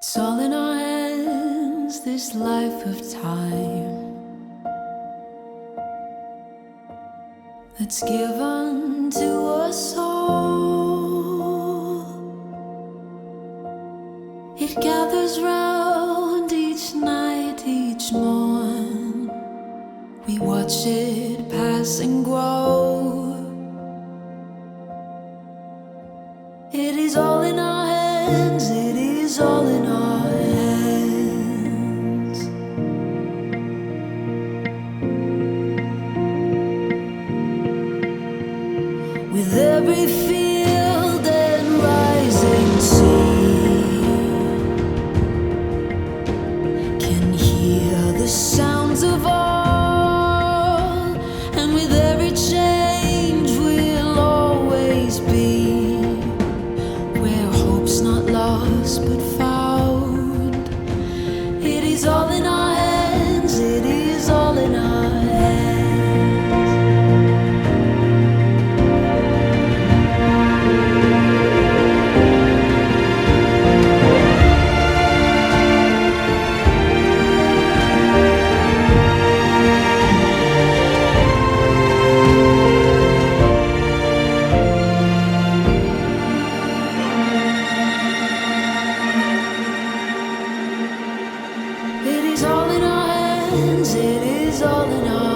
It's all in our hands, this life of time that's given to us all. It gathers round each night, each morn. We watch it pass and grow. It is all in our hands, it is all in our hands. With every field and rising sea, can hear the sounds of all, and with every change we'll always be where hope's not lost but found. It is all in our hands, it is all in our hands. It is all in our hands, it is all in our